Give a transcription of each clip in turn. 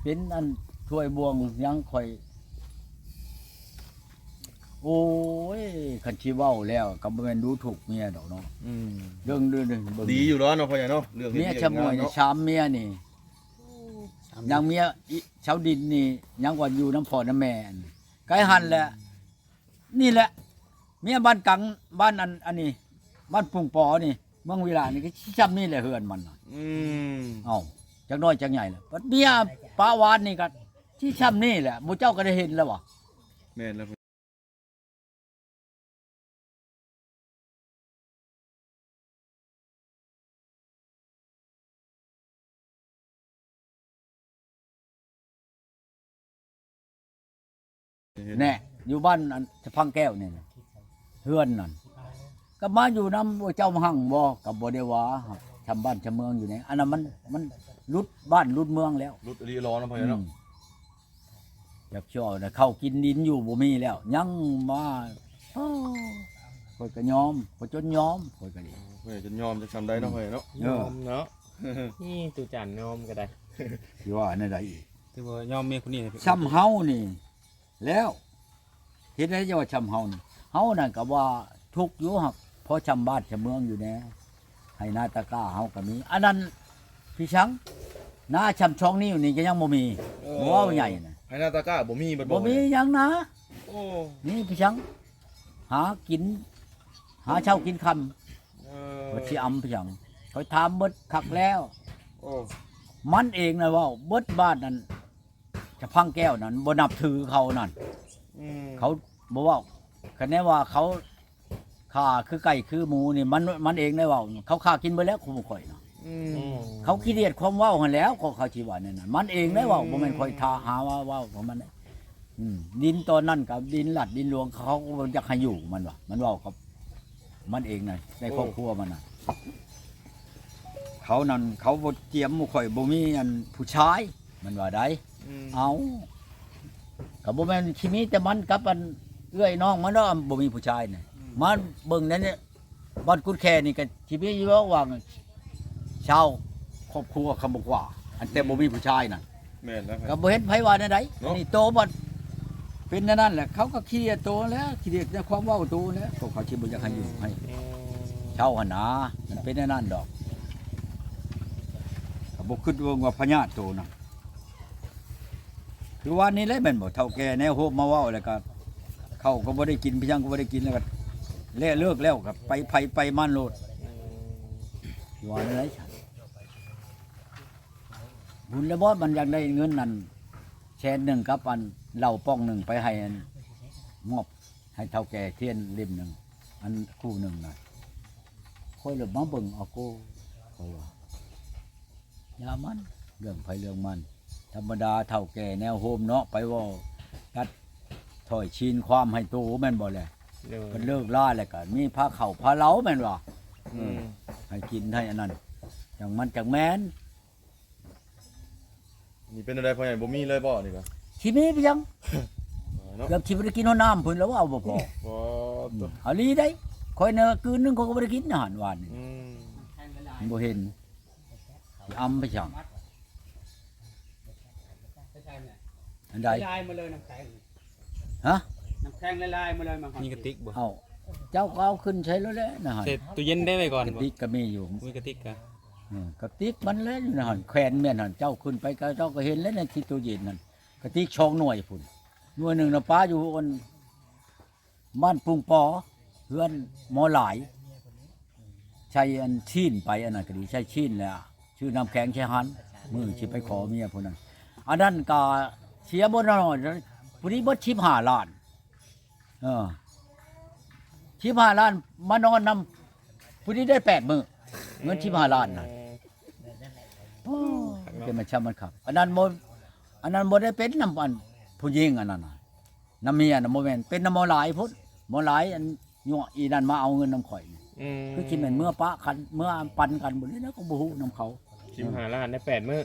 เป็นอันถ้วยบวงยังค่อยโอ้ยคันสิเว้าแล้วก็บ่แม่นดูถูกเมียดอกเนาะเรื่องเบิ่งดีอยู่แล้วเนาะพ่อใหญ่เนาะเรื่อง เมียชะมวยนี่ชามเมียนี่ยังเมียชาวดินนี่ยังว่าอยู่น้ำพ่อน้ำแม่ไกหันแหละนี่แหละเมียบ้านกังบ้านอันนี้บ้านปุงปอนี่เมืองวิลานี่ก็จำนี่แหละเฮือนมันเอ้าจักน้อยจักใหญ่แหละเมียปาวานนี่ก็ที่จำนี่แหละหมู่เจ้าก็ได้เห็นแล้วบ่ แม่นแล้วแน่อยู่บ้านอันสะพังแก้วนี่นะเฮือนนั่นก็มาอยู่นำเจ้าหั่งบ่ก็บ่ได้ว่าชำบ้านชำเมืองอยู่นี่อันนั้นมันรุดบ้านรุดเมืองแล้ว รุดรีรอเนาะพ่อใหญ่เนาะ อยากช่อนะเข้ากินดินอยู่บ่มีแล้วยังมาข่อยก็ยอมข่อยจนยอมข่อยก็ดี พ่อใหญ่จะยอมจะทำได้เนาะพ่อใหญ่เนาะ ยอมเนาะนี่ตูจันยอมก็ได้ สิว่าแนวใดอีก ถือว่ายอมเมียคนนี้ ช้ำเฮานี่แล้วเฮ็ดได้จะว่าช้ำเฮานี่เฮานั่นก็ว่าทุกข์อยู่หักเพราะช้ำบ้านช้ำเมืองอยู่แน่ให้หน้าตะกร้าเฮาก็มีอันนั้นพี่ช้างหน้าช้ำช่องนี้อยู่นี่ก็ยังบ่มีบ่ว่าใหญ่น่ะ ให้หน้าตาก้าบ่มีบ่มีหยังนะ โอ้ นี่พี่ช้างหากินหาเช้ากินค่ำบ่สิอำพี่ช้างเขาถามเบิดคักแล้ว โอ้ มันเองนะว่าเบิดบ้านนั้นจะพังแก้วนั้นบ่นับถือเขานั่นเขาบ่ว่าคะแนนว่าเขาฆ่าคือไก่คือหมูนี่มันเองได้ว่าเขาฆ่ากินไปแล้วคุมข่อยเนาะเขาขี้เดียดความเว้าหั่นแล้วเขาสิว่านั่นน่ะมันเองได้ว่าบ่แม่นข่อยทาหาว่าเว้าของมันได้ดินตอนนั้นกับดินหลัดดินหลวงเขาอยากให้อยู่มันว่ามันเว้ากับมันเองน่ะในครอบครัวมันน่ะเขานั่นเขาบ่เจียมหมู่ข่อยบ่มีอันผู้ชายมันว่าได้เอาก็บ่แม่นสิมีแต่มันกับอันเอื้อยน้องมันเนาะบ่มีผู้ชายน่ะมันเบิ่งนั่นเนี่ยบ้านกุดแค่นี่ก็สิมีอยู่ว่าชาวครอบครัวคำบอกว่าอันแต่บ่มีผู้ชายน่ะ แม่นแล้ว ก็บ่เห็นไผว่าแนวใด เนาะ นี่โตบ่เป็นนั่นแหละเขาก็ขี้เกียจโตแล้วขี้เกียจในความเว้าโตแล้วพวกเขาสิบ่อยากให้อยู่ให้ชาวหั่นน่ะมันเป็นนั่นดอกก็บ่คิดว่าพญาโตน่ะคือว่านี่แหละแม่นบ่เฒ่าแก่แนวโฮบมาเว้าแล้วก็เขาก็บ่ได้กินพี่ยังก็บ่ได้กินแล้วก็เลิกแล้วก็ไปไผไปมันโลดอยู่ว่าไหนฉันบุญแล้วบ่มันอยากได้เงินนั่นแสนหนึ่งกับอันเหล้าป้องหนึ่งไปให้อันมอบให้เฒ่าแก่เทียนเล่มหนึ่งอันคู่หนึ่งน่ะค่อยเลยมาเบิ่งเอาโกค่อยว่าอย่ามันเรื่องไผเรื่องมันธรรมดาเฒ่าแก่แนวโฮมเนาะไปว่าตัดถอยชีนความให้โตแม่นบ่แหละเพิ่นเลิกล่าแล้วก็มีผ้าเข่าผ้าเหลาแม่นบ่ให้กินให้อันนั้นจังมันจังแม่น นี่เป็นอะไรพ่อใหญ่บ่มีเลยบ่นี่ก็ สิมีไปยัง เนาะ เกือบสิบ่ได้กินหัวน้ำเพิ่นแล้วเอาบ่พอ บ่ เอาลีได้ข่อยเนอะคืนนึงข่อยก็บ่ได้กินอาหารหวานนี่บ่เห็นสิอำไปจังอันใด ลายมาเลยน้ำแข็ง ฮะ น้ำแข็งลายมาเลยมา มีกระติกบ่ เอาเจ้าก็เอาขึ้นใช้แล้วแหละนะฮะ เสร็จตู้เย็นได้ไว้ก่อน กระ บ่ ติกก็มีอยู่ มีกระติกกะ กระติกมันแล้วอยู่นะฮะแขวนแม่นหั่นเจ้าขึ้นไปก็เจ้าก็เห็นแล้วในที่ตู้เย็นนั่นกระติกช่องหน่วยพุ่นหน่วยหนึงน่ะป้าอยู่อันบ้านปุงปอเฮือนหมอหลายใช้อันชีนไปอันนั้นก็ดีใช้ชีนแหละชื่อน้ำแข็งใช้หันมือสิไปขอเมียพุ่นนั้นอันนั้นก็เสียบ่น้อยผู้นี้บ่15 ล้าน15 ล้านมานอนนำผู้นี้ได้8 มื้อเงิน15 ล้านน่ะเป็นมันช่ำมันครับอันนั้นบ่ได้เป็นน้ำอันผู้หญิงอันนั้นน่ะน้ำเมียน่ะบ่แม่นเป็นน้ำหมอหลายพุ่นหมอหลายอันยั่วอีนั่นมาเอาเงินน้ำข่อยนี่คือสิแม่นเมื่อปะกันเมื่อปันกันบ่นี้แล้วก็บ่ฮู้น้ำเขา 15ล้านได้8มื้อ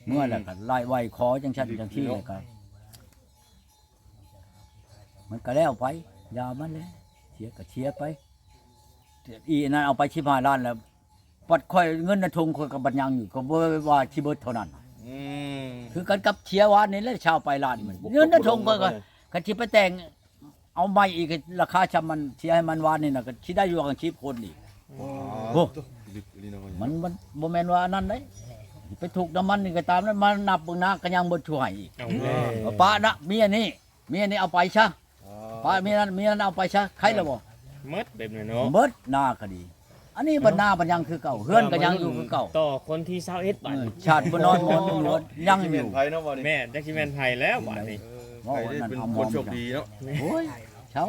เมื่อแล้วก็ไล่ไว้ขอจังซั่นจังซี่แล้วก็มันก็แล้วไปยามันเลยเสียก็เสียไปอีนั่นเอาไป15 ล้านแล้วปัดค่อยเงินในถุงค่อยก็บัดยังอยู่ก็บ่ว่าสิเบิดเท่านั้น คือกันกับเชียร์วานนี่แหละชาวไปร้านมันเงินน่ะทงก็กันสิไปแต่งเอาใหม่อีกราคาชำมันเชียร์ให้มันวานนี่น่ะก็สิได้อยู่กันชีพคนอีก โอ้ ลึกอีหลีเนาะพ่อใหญ่ มันบ่แม่นว่าอันนั้นเด้ไปถูกน้ำมันนี่ก็ตามนั้นมานับเบิ่งหน้าก็ยังบ่ช่วยอีก เอาแล้ว เอาป้านะเมียนี่เอาไปซะป้าเมียนั้นเอาไปซะใครล่ะบ่ หมดแบบนี้เนาะ เบิดหน้าก็ดี อันนี้บัดหน้าบัดยังคือเก่าเฮือนก็ยังอยู่คือเก่า ต่อคนที่21บาท ชาติบ่นอนหมอนอยู่รถยังอ เปลี่ย ยู่ นไผเนาะบ่นี่ แม่จักสิแม่นไผแล้วบาดนี้ ไผได้เป็นคนโชคดีเนาะ โอ้ยเช้า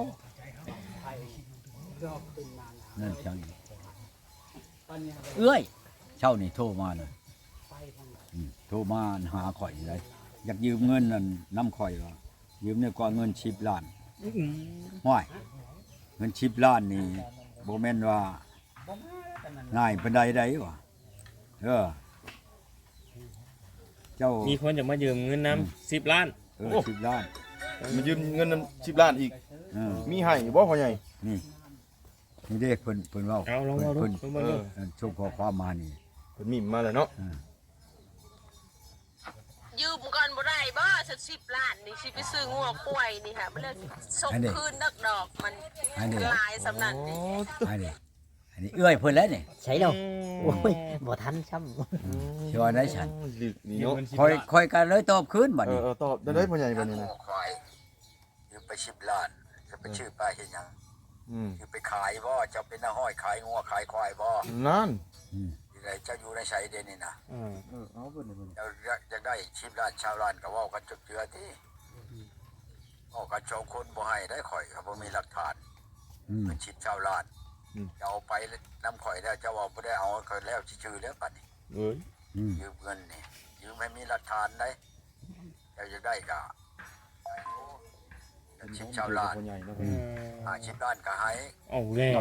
รอบตื่นมา นั่นเช้าอีก ตอนนี้ เอ้ยเช้านี่โทรมาน่ะ ไปทาง โทรมาหาข่อยเลยอยากยืมเงินนั่นน้ำข่อยว่ายืมเนี่ยก่อนเงิน10 ล้านห้วยเงิน10 ล้านนี่บ่แม่นว่าง่ายปานใดได้วะเจ้า มีคนจะมายืมเงินนํ10ล้าน 10 ล้าน มายืมเงินนำ10ล้านอีก เออ มีให้บ่พ่อใหญ่ นี่นี่เด้เพิ่นเว้า เอาลองเอาดู เพิ่น เพิ่นเบิ่งดู ส่งข้อความมานี่ เพิ่นมีมาแล้วเนาะ ยืมก่อนบ่ได้บ่สัก10 ล้านนี่สิไปซื้องัวควายนี่ค่ะมันเลยส่งคืนดอกมันหลายสำนันนี่ อันนี้เอื้อยเพิ่นแล้วนี่ ใช่เนาะโอ้ยบ่ทันซ้ำ สิว่าได้ฉัน ลึกนี่เนาะ ค่อยกันเลยตอบคืนบัดนี้ ตอบได้พ่อใหญ่บัดนี้นะ ควายยืมไป10 ล้านจะไปชื่อป้าเฮ็ดหยัง อืม คือไปขายบ่เจ้าเป็นน้าห้อยขายงัวขายควายบ่ นั่น อยู่ไหนเจ้าอยู่ในไสเดนี่นะ เอาเพิ่นนี่ เจ้าอยากได้10 ล้านชาวล้านก็เว้ากันจบเจือติเว้ากัน2คนบ่ให้ได้ข่อยก็บ่มีหลักฐานเป็น10ชาวล้านจะเอาไปนำข่อยแล้วเจ้าว่าบ่ได้เอาข่อยแล้วชื่อแล้วบัดนี้ เอ้ย ยืมเงินนี่ยืมให้มีหลักฐานได้เจ้าอยากได้ก็10ชาวล้าน พ่อใหญ่เนาะ 10ล้านก็ให้ เอาแล้ว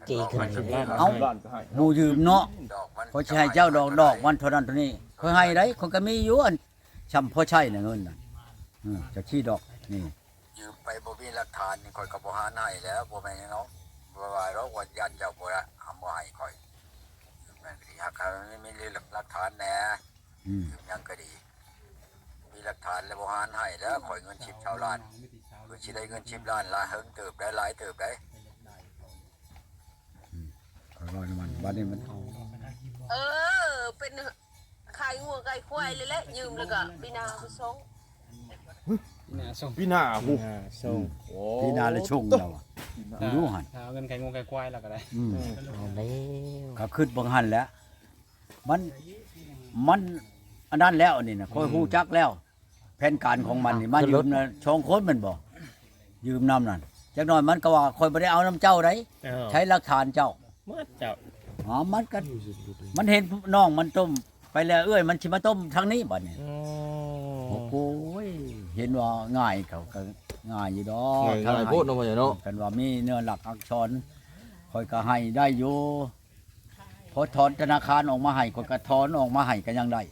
เจขึ้น 10ล้าน เอ้า ล้านก็ให้ ผู้ยืมเนาะ ดอกมัน เขาสิให้เจ้าดอกมันเท่านั้นเท่านี้เขาให้ได้เขาก็มีอยู่อันชำพอใช้น่ะเงินน่ะจะขี้ดอกนี่ยืมไปบ่มีหลักฐานนี่ข่อยก็บ่หาให้แล้วบ่แม่นเนาะบ่ว่าเราว่าญาติเจ้าบ่ละหาบ่ให้ข่อยแม่นสิหากไม่มีหลักฐานแหน่ยืมหยังก็ดี มีหลักฐานแล้วบ่หาให้แล้วข่อยเงิน10ชาวล้านเพื่อสิได้เงิน10ล้านละเฮิงเติบได้หลายเติบได้ร้อยมันบัดนี้มัน เออเป็นขายงัวขายควายเลยแหละยืมแล้วก็ปีนาไปส่ง เนี่ยส่ง พี่หน้าฮู้ ส่ง โอ้ พี่นาเลยชงเราอ่ะรู้หัน เอาเงินไก่งวงไก่ควายแล้วก็ได้ เอาแล้ว ก็ขึ้นบังหันแล้ว มันอันนั้นแล้วนี่นะค่อยฮู้จักแล้ว แผนการของมันนี่มายืมนะช่องคนมันบ่ยืมน้ำนั่นจักหน่อยมันก็ว่าค่อยบ่ได้เอาน้ำเจ้าได้ใช้หลักฐานเจ้า หมดเจ้า อ๋อมันก็มันเห็นน้องมันต้มไปแล้วเอ้ยมันสิมาต้มทางนี้บัดนี้โอ้โหเห็นว่าง่ายเขาก็ง่ายอยู่ดอก ง่ายโพดเนาะพ่อใหญ่เนาะ กันว่ามีเนื้อหลักอักษรค่อยก็ให้ได้อยู่พอถอนธนาคารออกมาให้ค่อยก็ถอนออกมาให้ก็ยังได้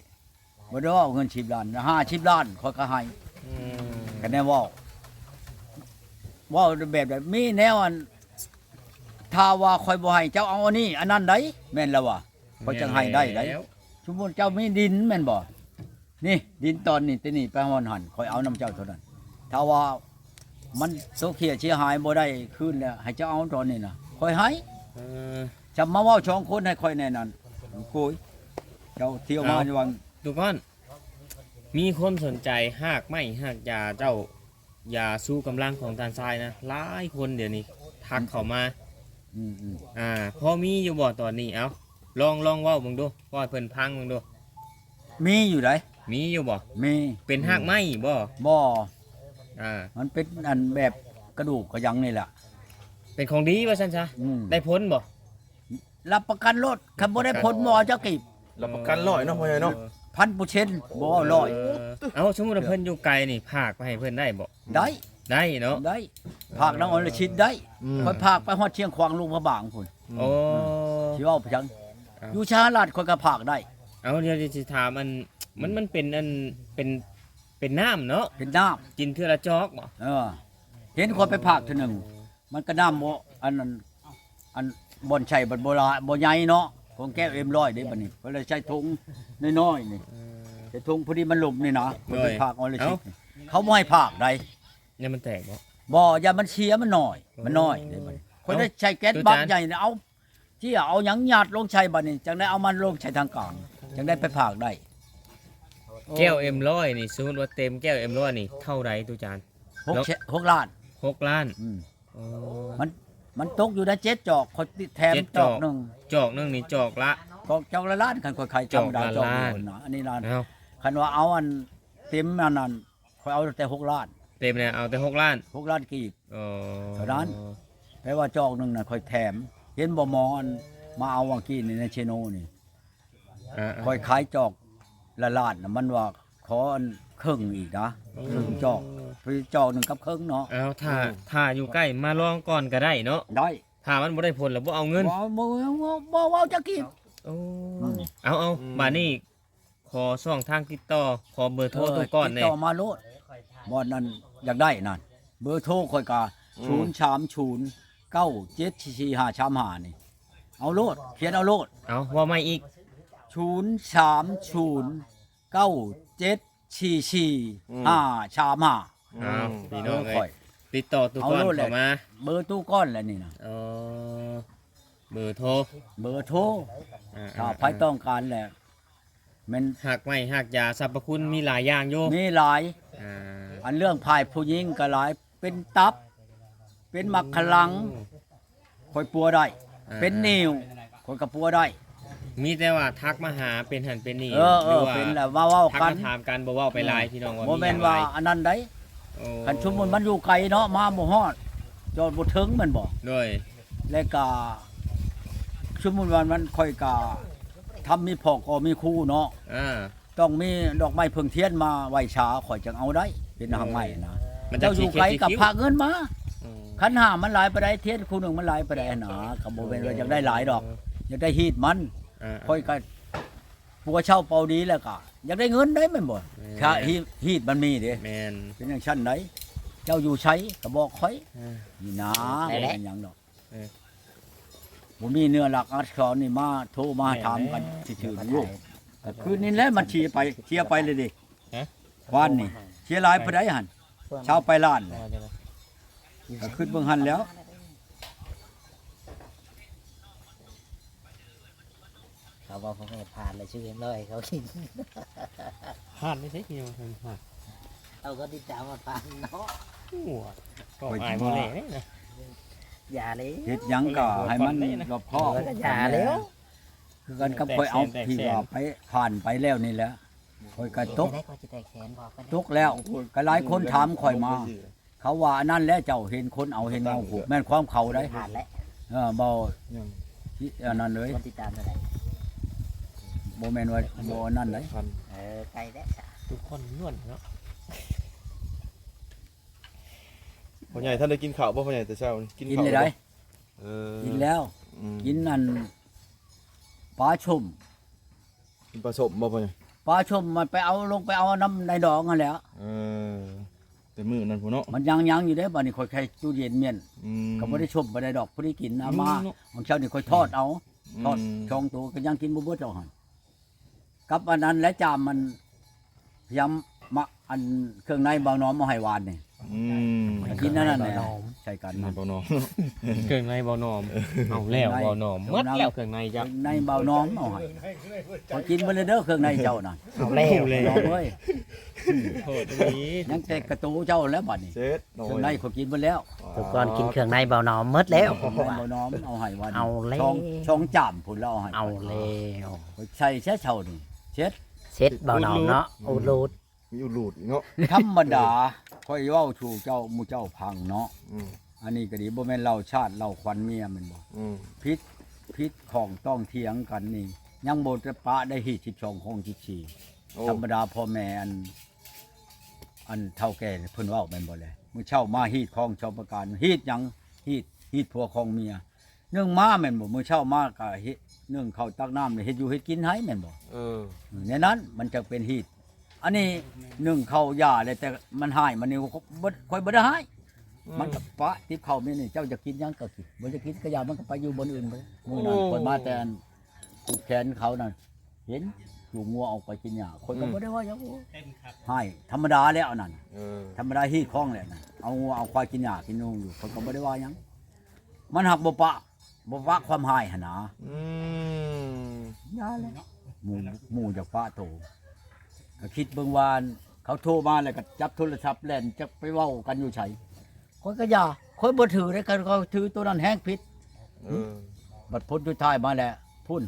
บ่ได้ว่าเอาเงิน10 ล้าน50 ล้านค่อยก็ให้กันแน่ว่าแบบแบบมีแนวอันถ้าว่าค่อยบ่ให้เจ้าเอาอันนี้อันนั้นได้แม่นแล้วว่าค่อยจังให้ได้ได้สมมุติเจ้ามีดินแม่นบ่นี่ดินตอนนี้แต่นี่ไปฮอนหันค่อยเอาน้ำเจ้าเท่านั้นถ้าว่ามันโซเขียเสียหายบ่ได้คืนแล้วให้เจ้าเอาตอนนี้น่ะค่อยให้จำมาเว้าช่องคนให้ค่อยแน่นั่นโอ้ยเจ้าเที่ยวมาอยู่วัง ทุกคนมีคนสนใจหากไม่หากยาเจ้า ยาสู้กำลังของทางซ้ายนะหลายคนเดี๋ยวนี้ทักเข้ามา พอมีอยู่บ่ตอนนี้เอ้าลองเว้าเบิ่งดูว่าให้เพิ่นพังเบิ่งดู มีอยู่ไหน มีอยู่บ่ มี เป็นหากไม้บ่ บ่ อ่า มันเป็นอันแบบกระดูกกระยังนี่แหละ เป็นของดีว่าซั่นซะได้ผลบ่ รับประกันรถคันบ่ได้ผลบ่เจ้ากีบ รับประกัน100เนาะพ่อใหญ่เนาะ 1,000%บ่ร้อย เอาสมมุติว่าเพิ่นอยู่ไกลนี่ภาคไปให้เพิ่นได้บ่ ได้ ได้เนาะ ได้ภาคน้องอรชิตได้ค่อยภาคไปฮอดเชียงขวางลุงพระบางพุ่น โอ้ สิเว้าไปจังอยู่ชาลาดค่อยก็ภาคได้ เอาเดี๋ยวสิถามมันเป็นเป็นน้ำเนาะ เป็นน้ำ กินเทื่อละจอกบ่ เห็นคนไปภาคเทื่อหนึงมันก็น้ำบ่อันนั้นอันบ่อนใช้บ่โบราณบ่ใหญ่เนาะของแก้วเอ็มร้อยเด้บัดนี้เพิ่นเลยใช้ถุงน้อยๆนี่ แต่ทุ่งพอดีมันหลุมนี่นะมันเป็น โดย ภาคออริจิ เอ้า เขาบ่ให้ภาคใด เนี่ยมันแตกบ่ บ่อย่ามันเชียมันน้อยมันน้อยเด้บัดนี้คนได้ใช้แก๊ส ดู บัก จาน ใหญ่เนี่ยเอาที่เอาหยังหยาดลงใช้บัดนี้จังได้เอามันลงใช้ทางกลางจังได้ไปภาคได้ แก้ว M100 นี่สมมุติว่าเต็มแก้ว M100 นี่เท่าไรตุจาน 6 ล้าน 6 ล้าน อืม อ๋อ มันตกอยู่ใน7จอกคนแถม เจ็ด จ จ อ อก ก หนึง จอกนึงนี่จอกละ ก็จอกละล้านคันค่อยขายจอกดา จอกละ จอก ล้าน เดียวนะอันนี้ล้าน เอ้า คันว่าเอาอันเต็มอันนั้นค่อยเอาแต่6 ล้าน เต็มเนี่ยเอาแต่6 ล้าน 6 ล้านกีบ อ๋อ เท่านั้น แปลว่าจอกหนึงน่ะค่อยแถม เห็นบ่หมออันมาเอาวากี้นี่ในเชโนนี่ อ่า ค่อยขายจอกละล้านน่ะมันว่าขออันครึ่งอีกนะครึ่งจอกคือจอกหนึงกับครึ่งเนาะ เอาถ้าอยู่ใกล้มาลองก่อนก็ได้เนาะ ได้ ถ้ามันบ่ได้ผลแล้วบ่เอาเงิน บ่จักกีบ โอ้เอามานี่ขอช่องทางติดต่อขอเบอร์โทรตัวก่อน ติ เนี่ ด ย ต่อมาโลดบ่นั่นอยากได้นั่นเบอร์โทรค่อยกะ030974535นี่เอาโลดเขียนเอาโลด เอาว่าไม่อีก 03097445535 เอาพี่น้องเล ค่อย ยติดต่อตัวก่อน เอาโลดเลย เข้ามา เบอร์ตู้ก้อนแล้วนี่นะ เออเบอร์โทร เบอร์โทร อ่า ถ้าใครต้องการแหละมัน หักไม่หักยาสรรพคุณมีหลายอย่างโย มีหลาย อ่า อันเรื่องภายผู้หญิงก็หลายเป็นตับ เป็นมักขลังคอยปัวได้ เป็นนิ่วคอยกระปัวได้ มีแต่ว่าทักมาหาเป็นหันเป็นนี่ หรือว่าเป็นแล้วว่าเว้า ทัก กัน มาถามกันบ่เว้าไปหลายพี่น้องว่า บ่ มี แม่น อย่าง ว่า ไร อันนั้นได้ โอ้ คันชุมมันอยู่ไกลเนาะมาบ่ฮอดจอดบ่ถึงแมันบ่ โดย แล้วก็ชุมวันมันค่อยก็ทำมีพอกก็มีคู่เนาะ อ่า ต้องมีดอกไม้เพิ่งเทียนมาไหว้ชาข่อยจังเอาได้ เป็นหางไม้นะ มันจะ เจ้าอยู่ไกลกับ คิ้ว พาเงินมา อืม ขันหามันหลายไปได้เทียนคู่หนึ่งมันหลายไปได้หนากับโบเป็นว่าอยากได้หลายดอกอยากได้ฮีดมัน อ่า ค่อยก็ปัวเช่าเป่าดีแล้วก็อยากได้เงินได้แมันบ่ถ้าฮีดมันมีเด้ แมน เป็นอย่างชั้นไหนเจ้าอยู่ใช้ก็บอกค่อย อ่า นี่นะ ได้แหละ เป็นอย่างดอก เออ บ่มีเนื้อหลักอักษรนี่มาโทรมาถามกันชื่อๆลูกก็คืนนี้แหละมันเชียร์ไปเชียร์ไปเลยดิว่านนี่เชียร์หลายไปได้หั่นเช้าไปล้านเลยก็ขึ้นเบิ่งหันแล้ว เขาบอกเขาไม่ผ่านเลยชื่อเลยเขากิน พลาดไม่ใช่พี่น้องพลาด เอาก็ติดตามมาผ่านเนาะ หัวก็อายบ่เล่นะ อย่าเลย เฮ็ดหยังก็ให้มันรอบคอบ อย่าแล้ว คือกันกับค่อยเอาที่ว่าไปผ่านไปแล้วนี่แหละค่อยก็ตก ได้ก็จะแตกแขนบอกกัน ตกแล้วก็หลายคนถามค่อยมา เขาว่าอันนั้นแหล้วเจ้าเห็นคนเอาเห็นเอาผูกแม่นความเขาได้ ผ่านแล้ว บ่ที่อันนั้นเลย คนติดตามเท่าไหร่ บ่แม่นว่าบ่อันนั้นเลย ไกลแล้ว ทุกคนนวลเนาะ พ่อใหญ่ท่านได้กินข้าวบ่พ่อใหญ่แต่เช้านี่กิน กิน ข้าว ได้ บ่เออ กินแล้ว อืม กินอันปลาชุ่ม กินปลาสมบ่พ่อใหญ่ ปลาชุ่มมันไปเอาลงไปเอาน้ำในดองนั่นแหละ เออแต่มื้อนั้นพุ่นเนาะ มันยังอยู่เด้บัดนี้ค่อยแค่ตู้เย็นเมียน อืม ก็บ่ได้ชุ่มบ่ได้ดอกบ่ได้กินเอามาของเช้านี่ค่อยทอดเอา ทอด ม ช่องตัวก็ยังกินบ่เบิดดอกหั่นกับอันนั้นและจามมันพยายามมาอันเครื่องในเบาน้อมมาให้หวานนี่ อืม กินนั่นแหละใช่กัน ใน นะ บ่เนาะ เครื่องในบ่หนอมเอาแล้วบ่หนอมหมดแล้วเครื่องในจ้ะ ในเบาน้อมเอาให้พอกินบ่เลยเด้อเครื่องในเจ้าน่ะ เอาแล้ว น้องเอ้ย โทษนี้ ยังแต่กระตูเจ้าแล้วบัดนี้ เซ็ต เครื่องในเขากินบ่แล้ว ทุกคนกินเครื่องในเบาหนอมหมดแล้วผม ใน ว่า เบาน้อมเอาให้วัน เอาแล้ว ช่องจ่ามพุ่นแล้วเอาให้ เอาแล้ว ใช่เช้าเช้านี่เช็ด เซ็ตเบาหนอมเนาะอูรูด มีอุลูดอีกเนาะ ธรรมดาค่อยเว้าถูกเจ้าหมู่เจ้าพังเนาะ อืม อันนี้ก็ดีบ่แม่นเราชาติเราควันเมียแมันบ่ อืม พิษของต้องเถียงกันนี่ยังบ่จะปะได้ฮีด12ของ14 โอ้ ธรรมดาพ่อแม่อันเฒ่าแก่เพิ่นเว้าแม่นบ่แลมื้อเช้ามาฮีดของชาวประการฮีดหยังฮีดผัวของเมียเนื่องมาแม่นบ่มื้อเช้ามาก็เฮ็ดเนื่องเข้าวตักน้ำนี่เฮ็ดอยู่เฮ็ดกินให้แม่นบ่ เออ ในนั้นมันจะเป็นฮีดอันนี้นึ่งเข้าวยาเลยแต่มันหายมันนี่บ่ค่อยบ่ได้หายมันก็ปะติบเข้าแม่นี่เจ้าจะกินหยังก็กินบ่จะกินก็อย่ามันก็ไปอยู่บนอื่นไปมื้อนั้นคนมาแต่อันผูกแขนเขานั่นเห็น จูงงัวออกไปกินหญ้าคนก็ อืม บ่ได้ว่าหยัง เต็มครับ ให้ธรรมดาแล้วนั่น เออ ธรรมดาฮีดคล้องแหละนะเอางัวเอาควายกินหญ้ากินนูอยู่คนก็บ่ได้ว่าหยังมันหักบ่ปะความหายหั่นนะ อืม ยาเลยหมู่จากป้าโตก็คิดเบิ่งวานเขาโทรมาแล้วก็จับโทรศัพท์แล่นจะไปเว้ากันอยู่ไสคนก็อย่าคนบ่ถือได้กันเขาถือตัวนั้นแห้งพิษ เออ บัดพ้นอยู่ท้ายมาแล้วพุ่น